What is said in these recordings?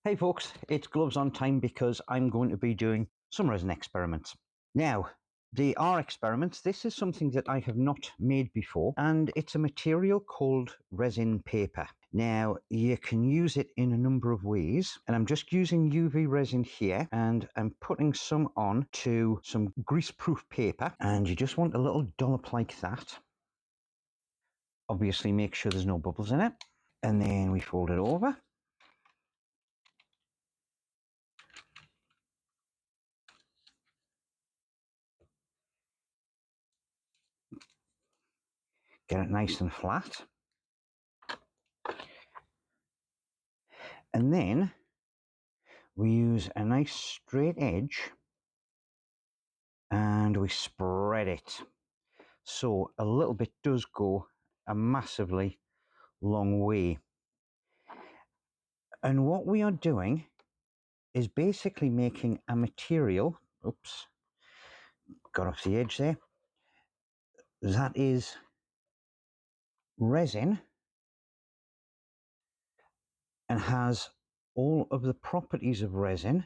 Hey folks, it's gloves on time because I'm going to be doing some resin experiments. Now, they are experiments. This is something that I have not made before, and it's a material called resin paper. Now, you can use it in a number of ways, and I'm just using UV resin here, and I'm putting some on to some grease-proof paper, and you just want a little dollop like that. Obviously, make sure there's no bubbles in it, and then we fold it over. Get it nice and flat. And then we use a nice straight edge and we spread it. So a little bit does go a massively long way. And what we are doing is basically making a material, oops, got off the edge there, that is resin and has all of the properties of resin,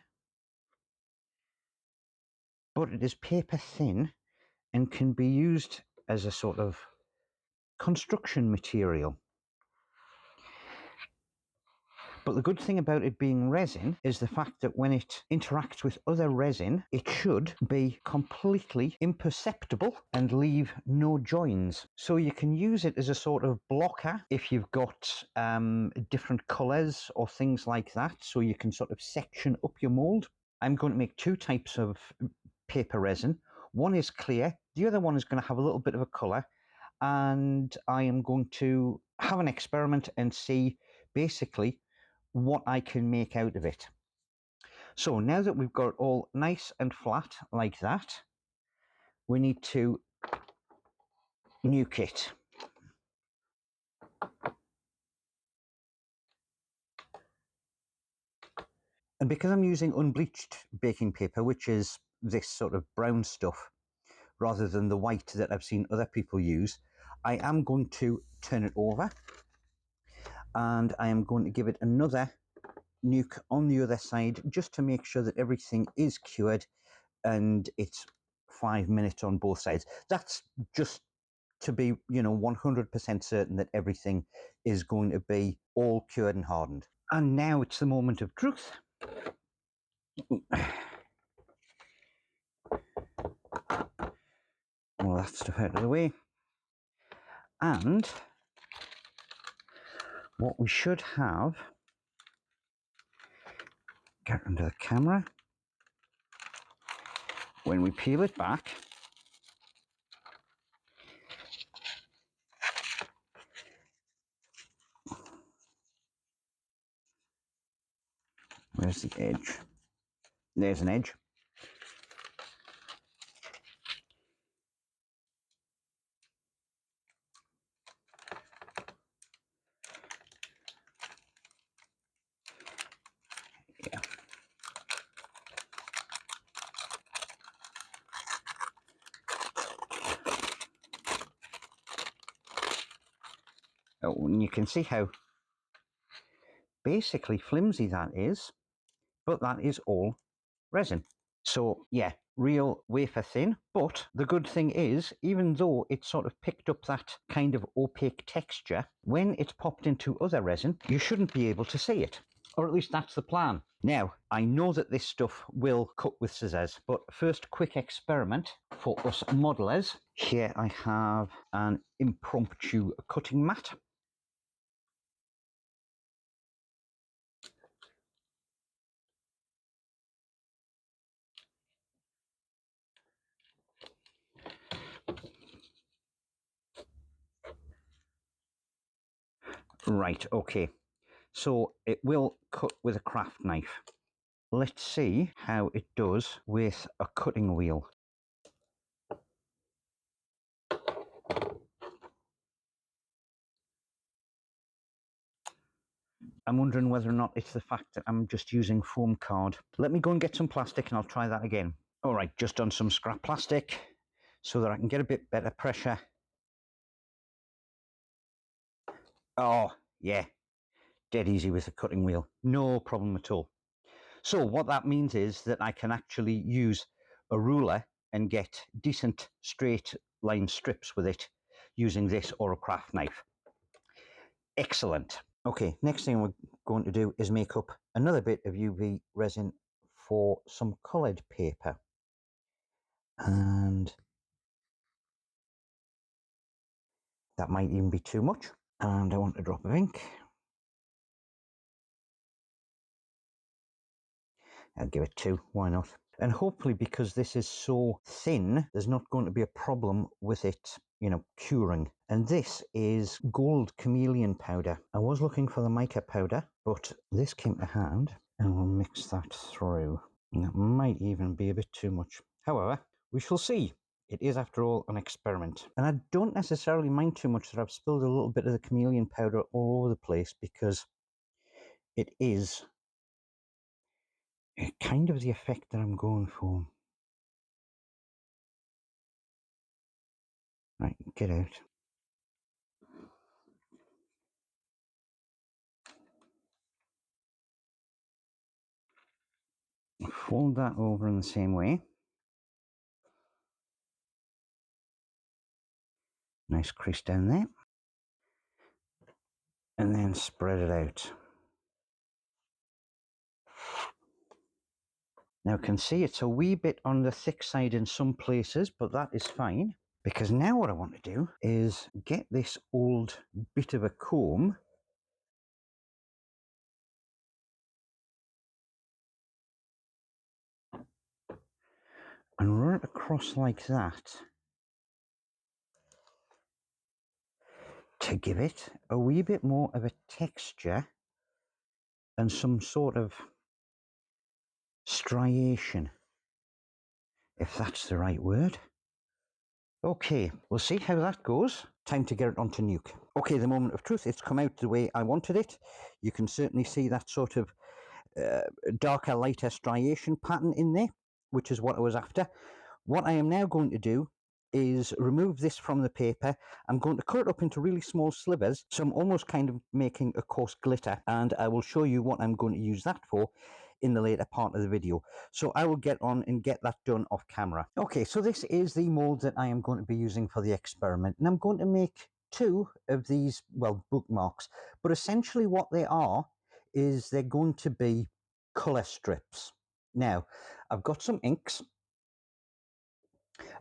but it is paper thin and can be used as a sort of construction material. But the good thing about it being resin is the fact that when it interacts with other resin, it should be completely imperceptible and leave no joins. So you can use it as a sort of blocker if you've got different colours or things like that, so you can sort of section up your mould. I'm going to make two types of paper resin. One is clear, the other one is going to have a little bit of a colour, and I am going to have an experiment and see basically what I can make out of it. So now that we've got it all nice and flat like that, we need to nuke it. And because I'm using unbleached baking paper, which is this sort of brown stuff, rather than the white that I've seen other people use, I am going to turn it over and I am going to give it another nuke on the other side just to make sure that everything is cured and it's 5 minutes on both sides. That's just to be, 100% certain that everything is going to be all cured and hardened. And now it's the moment of truth. All that stuff out of the way. And what we should have, get under the camera, when we peel it back, where's the edge? There's an edge. Yeah. Oh, and you can see how basically flimsy that is, but that is all resin. So yeah, real wafer thin, but the good thing is, even though it sort of picked up that kind of opaque texture, when it's popped into other resin, you shouldn't be able to see it. Or at least that's the plan. Now, I know that this stuff will cut with scissors, but first quick experiment for us modelers. Here I have an impromptu cutting mat. Right, okay. So it will cut with a craft knife. Let's see how it does with a cutting wheel. I'm wondering whether or not it's the fact that I'm just using foam card. Let me go and get some plastic and I'll try that again. All right, just done some scrap plastic so that I can get a bit better pressure. Oh, yeah, dead easy with a cutting wheel, no problem at all. So what that means is that I can actually use a ruler and get decent straight line strips with it using this or a craft knife. Excellent. Okay, next thing we're going to do is make up another bit of UV resin for some coloured paper. And that might even be too much. And I want a drop of ink. I'll give it 2, why not? And hopefully, because this is so thin, there's not going to be a problem with it, curing. And this is gold chameleon powder. I was looking for the mica powder, but this came to hand, and we'll mix that through. And that might even be a bit too much. However, we shall see. It is, after all, an experiment. And I don't necessarily mind too much that I've spilled a little bit of the chameleon powder all over the place, because it is kind of the effect that I'm going for. Right, get out. Fold that over in the same way. Nice crease down there. And then spread it out. Now, you can see it's a wee bit on the thick side in some places, but that is fine. Because now what I want to do is get this old bit of a comb and run it across like that to give it a wee bit more of a texture and some sort of striation, if that's the right word. Okay, we'll see how that goes. Time to get it onto nuke. Okay, the moment of truth, it's come out the way I wanted it. You can certainly see that sort of darker, lighter striation pattern in there, which is what I was after. What I am now going to do is remove this from the paper. I'm going to cut it up into really small slivers, so I'm almost kind of making a coarse glitter, and I will show you what I'm going to use that for in the later part of the video. So I will get on and get that done off camera. Okay, so this is the mold that I am going to be using for the experiment, and I'm going to make 2 of these, well, bookmarks, but essentially what they are is they're going to be colour strips. Now, I've got some inks,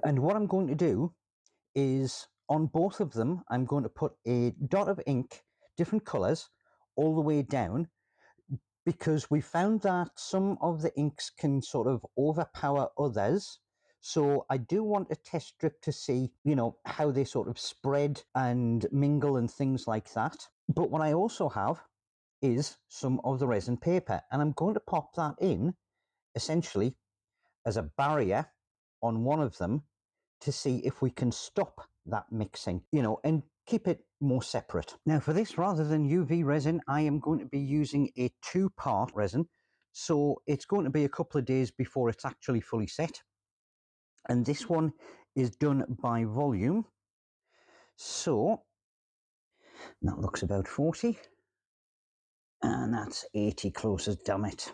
and what I'm going to do is on both of them, I'm going to put a dot of ink, different colours, all the way down, because we found that some of the inks can sort of overpower others. So I do want a test strip to see, how they sort of spread and mingle and things like that. But what I also have is some of the resin paper, and I'm going to pop that in essentially as a barrier on one of them to see if we can stop that mixing, and keep it more separate. Now, for this, rather than UV resin, I am going to be using a 2-part resin. So it's going to be a couple of days before it's actually fully set. And this one is done by volume. So that looks about 40. And that's 80 closest, damn it.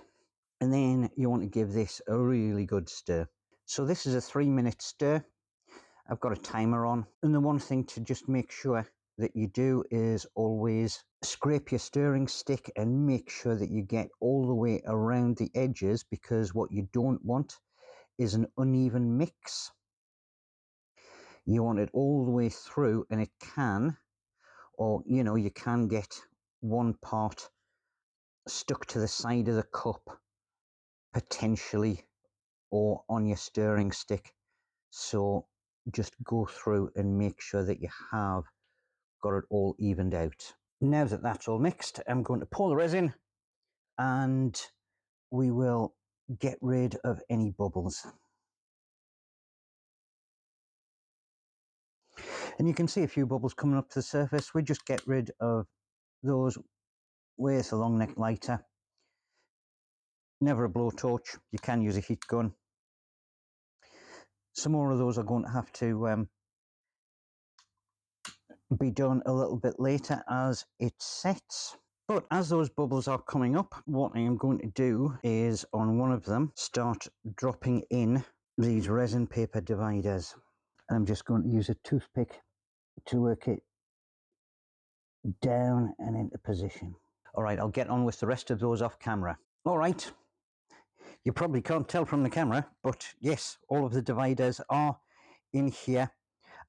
And then you want to give this a really good stir. So this is a 3-minute stir. I've got a timer on. And the one thing to just make sure that you do is always scrape your stirring stick and make sure that you get all the way around the edges, because what you don't want is an uneven mix. You want it all the way through, and it can, or you can get one part stuck to the side of the cup potentially, or on your stirring stick. So just go through and make sure that you have got it all evened out. Now that that's all mixed, I'm going to pour the resin, and we will get rid of any bubbles. And you can see a few bubbles coming up to the surface. We just get rid of those with a long neck lighter. Never a blowtorch. You can use a heat gun. Some more of those are going to have to be done a little bit later as it sets. But as those bubbles are coming up, what I am going to do is on one of them start dropping in these resin paper dividers. I'm just going to use a toothpick to work it down and into position. All right, I'll get on with the rest of those off camera. All right, you probably can't tell from the camera, but yes, all of the dividers are in here,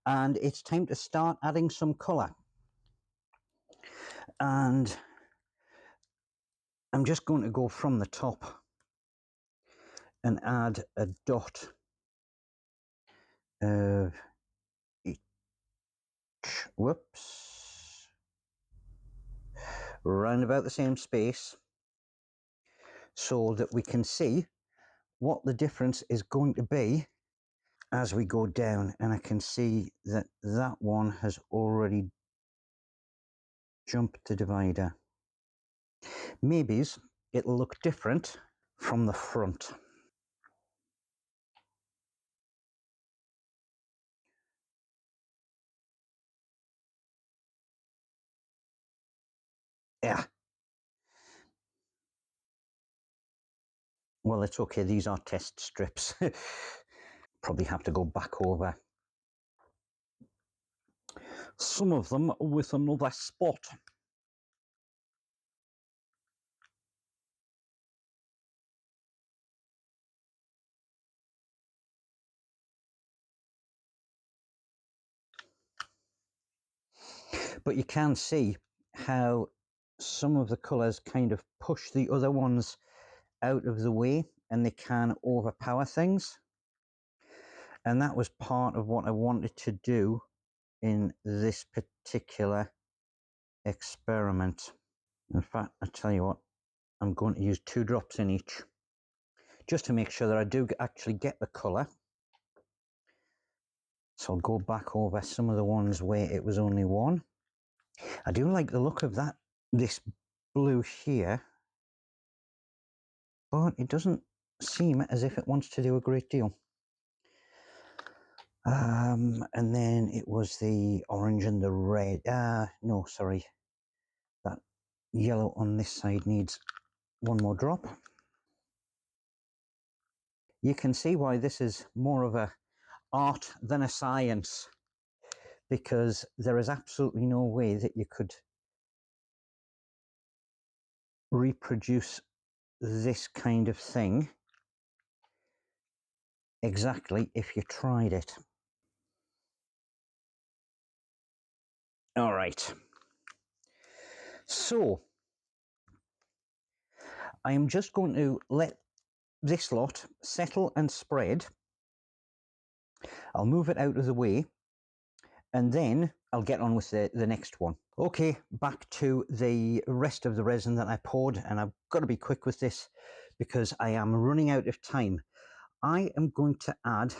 and it's time to start adding some colour. And I'm just going to go from the top and add a dot of each, whoops, round about the same space, so that we can see what the difference is going to be as we go down. And I can see that that one has already jumped the divider. Maybe it'll look different from the front. Yeah. Well, it's okay. These are test strips. Probably have to go back over some of them with another spot. But you can see how some of the colours kind of push the other ones out of the way, and they can overpower things. And that was part of what I wanted to do in this particular experiment. In fact, I tell you what, I'm going to use 2 drops in each, just to make sure that I do actually get the colour. So I'll go back over some of the ones where it was only 1. I do like the look of this blue here, but it doesn't seem as if it wants to do a great deal. And then it was the orange and the red. No, sorry. That yellow on this side needs 1 more drop. You can see why this is more of a art than a science, because there is absolutely no way that you could reproduce this kind of thing exactly if you tried it. All right. So I am just going to let this lot settle and spread. I'll move it out of the way, and then I'll get on with the next one. Okay, back to the rest of the resin that I poured, and I've got to be quick with this because I am running out of time. I am going to add,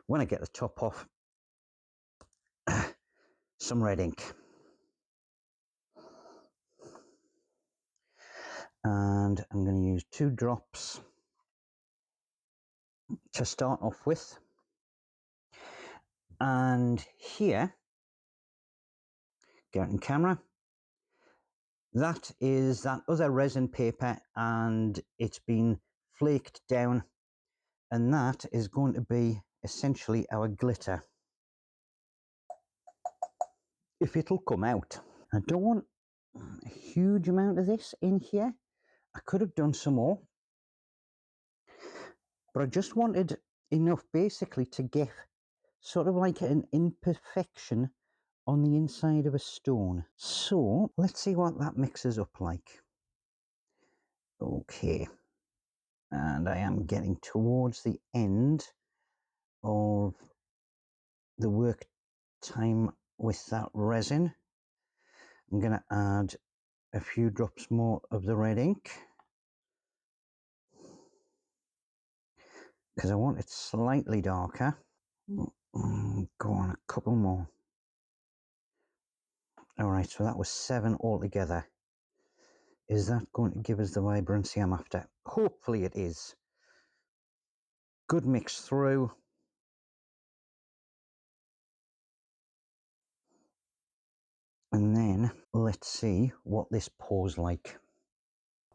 when I get the top off, some red ink. And I'm going to use 2 drops to start off with. And here, get in camera, that is that other resin paper, and it's been flaked down, and that is going to be essentially our glitter, if it'll come out. I don't want a huge amount of this in here. I could have done some more, but I just wanted enough basically to give sort of like an imperfection on the inside of a stone. So let's see what that mixes up like. Okay, and I am getting towards the end of the work time with that resin. I'm going to add a few drops more of the red ink because I want it slightly darker. Go on, a couple more. All right, so that was 7 altogether. Is that going to give us the vibrancy I'm after? Hopefully it is. Good mix through. And then let's see what this pours like.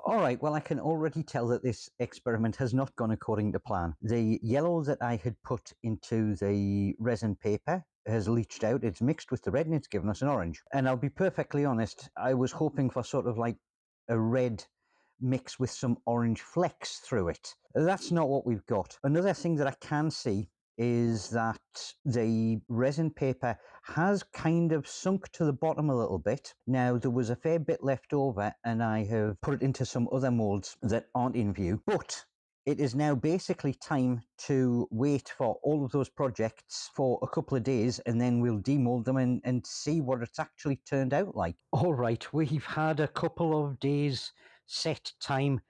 Alright, well I can already tell that this experiment has not gone according to plan. The yellow that I had put into the resin paper has leached out, it's mixed with the red and it's given us an orange. And I'll be perfectly honest, I was hoping for sort of like a red mix with some orange flecks through it. That's not what we've got. Another thing that I can see is that the resin paper has kind of sunk to the bottom a little bit. Now there was a fair bit left over and I have put it into some other molds that aren't in view, but it is now basically time to wait for all of those projects for a couple of days and then we'll demold them and see what it's actually turned out like. All right, we've had a couple of days set time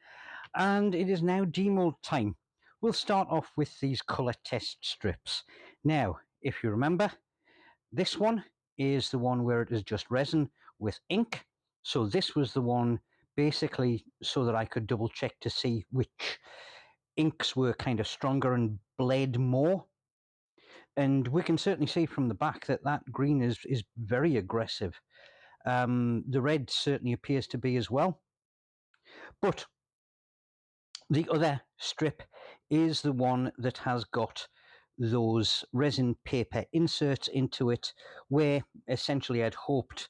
and it is now demold time. We'll start off with these colour test strips. Now, if you remember, this one is the one where it is just resin with ink. So this was the one basically so that I could double check to see which inks were kind of stronger and bled more. And we can certainly see from the back that that green is very aggressive. The red certainly appears to be as well. But the other strip is the one that has got those resin paper inserts into it, where essentially I'd hoped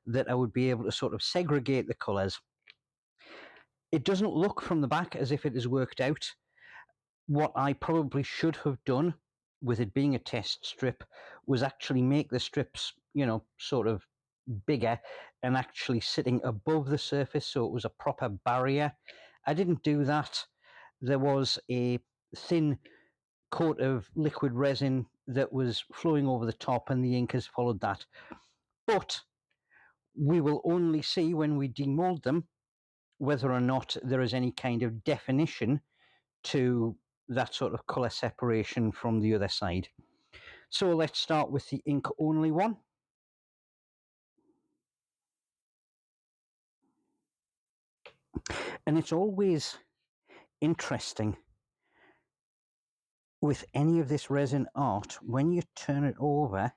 that I would be able to sort of segregate the colours. It doesn't look from the back as if it has worked out. What I probably should have done, with it being a test strip, was actually make the strips, you know, sort of bigger and actually sitting above the surface so it was a proper barrier. I didn't do that. There was a thin coat of liquid resin that was flowing over the top and the ink has followed that. But we will only see when we demold them whether or not there is any kind of definition to that sort of colour separation from the other side. So let's start with the ink only one. And it's always interesting with any of this resin art when you turn it over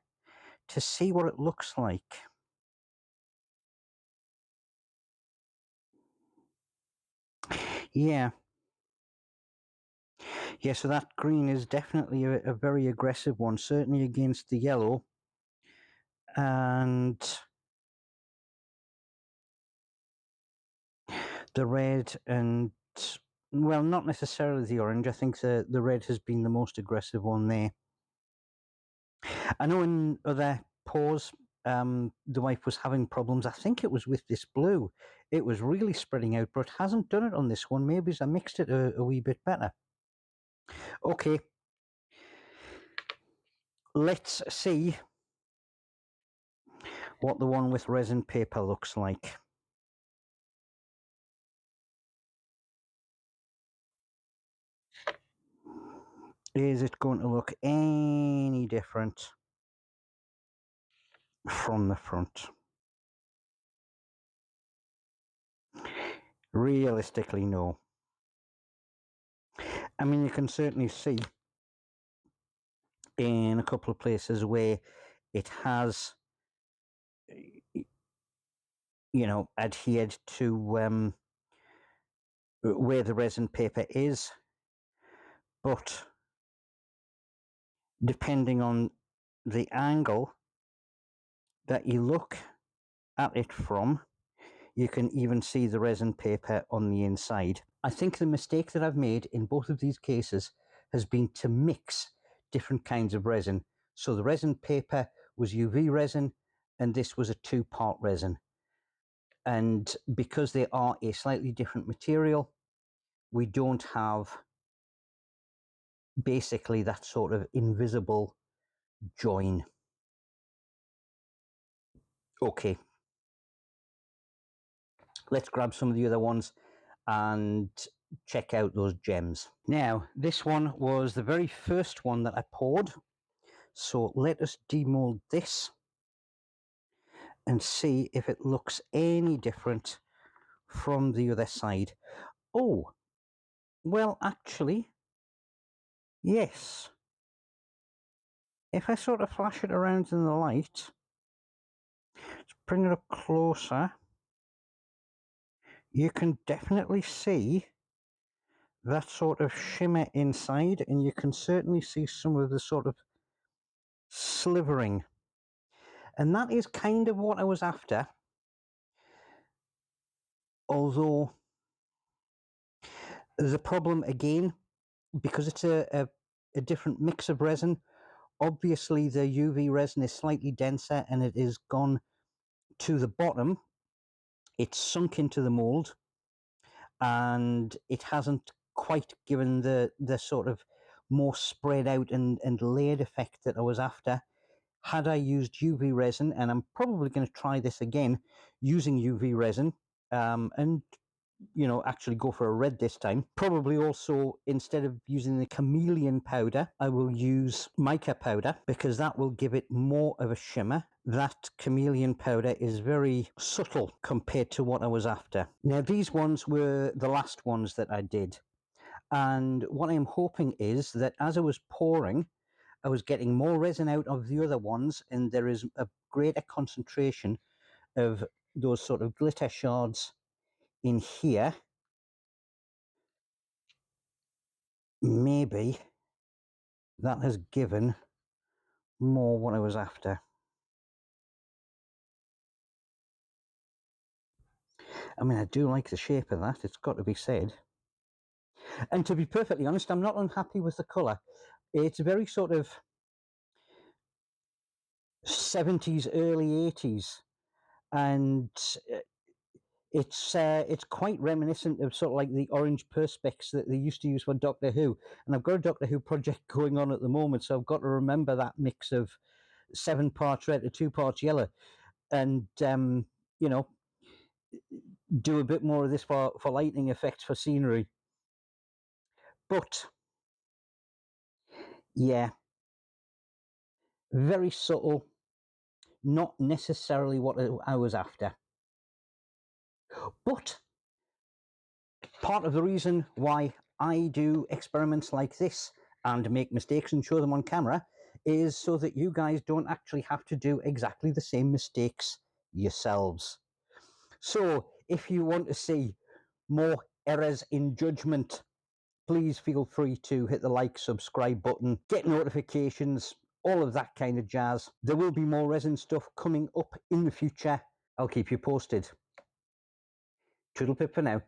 to see what it looks like. Yeah, so that green is definitely a very aggressive one, certainly against the yellow. And the red and, well, not necessarily the orange. I think the red has been the most aggressive one there. I know in other pours, the wife was having problems. I think it was with this blue. It was really spreading out, but hasn't done it on this one. Maybe I mixed it a wee bit better. Okay. Let's see what the one with resin paper looks like. Is it going to look any different from the front? Realistically, no. I mean, you can certainly see in a couple of places where it has, you know, adhered to where the resin paper is, but depending on the angle that you look at it from, you can even see the resin paper on the inside. I think the mistake that I've made in both of these cases has been to mix different kinds of resin. So the resin paper was UV resin and this was a two-part resin. And because they are a slightly different material, we don't have basically that sort of invisible join. Okay, let's grab some of the other ones and check out those gems. Now, this one was the very first one that I poured. So let us demold this and see if it looks any different from the other side. Oh, well, actually, yes. If I sort of flash it around in the light, it's bring it up closer, you can definitely see that sort of shimmer inside, and you can certainly see some of the sort of slivering. And that is kind of what I was after. Although there's a problem again, because it's a different mix of resin. Obviously the UV resin is slightly denser and it is gone to the bottom. It's sunk into the mold and it hasn't quite given the sort of more spread out and layered effect that I was after. Had I used UV resin, and I'm probably going to try this again using UV resin, and actually go for a red this time. Probably also, instead of using the chameleon powder, I will use mica powder, because that will give it more of a shimmer. That chameleon powder is very subtle compared to what I was after. Now, these ones were the last ones that I did. And what I'm hoping is that as I was pouring, I was getting more resin out of the other ones, and there is a greater concentration of those sort of glitter shards in here. Maybe that has given more what I was after. I mean, I do like the shape of that, it's got to be said. And to be perfectly honest, I'm not unhappy with the colour. It's very sort of 70s, early 80s, and it's quite reminiscent of sort of like the orange perspex that they used to use for Doctor Who. And I've got a Doctor Who project going on at the moment, so I've got to remember that mix of 7 parts red to 2 parts yellow, and do a bit more of this for lighting effects for scenery. But yeah, very subtle, not necessarily what I was after. But part of the reason why I do experiments like this and make mistakes and show them on camera is so that you guys don't actually have to do exactly the same mistakes yourselves. So if you want to see more errors in judgment, please feel free to hit the like, subscribe button, get notifications, all of that kind of jazz. There will be more resin stuff coming up in the future. I'll keep you posted. Toodle pip for now.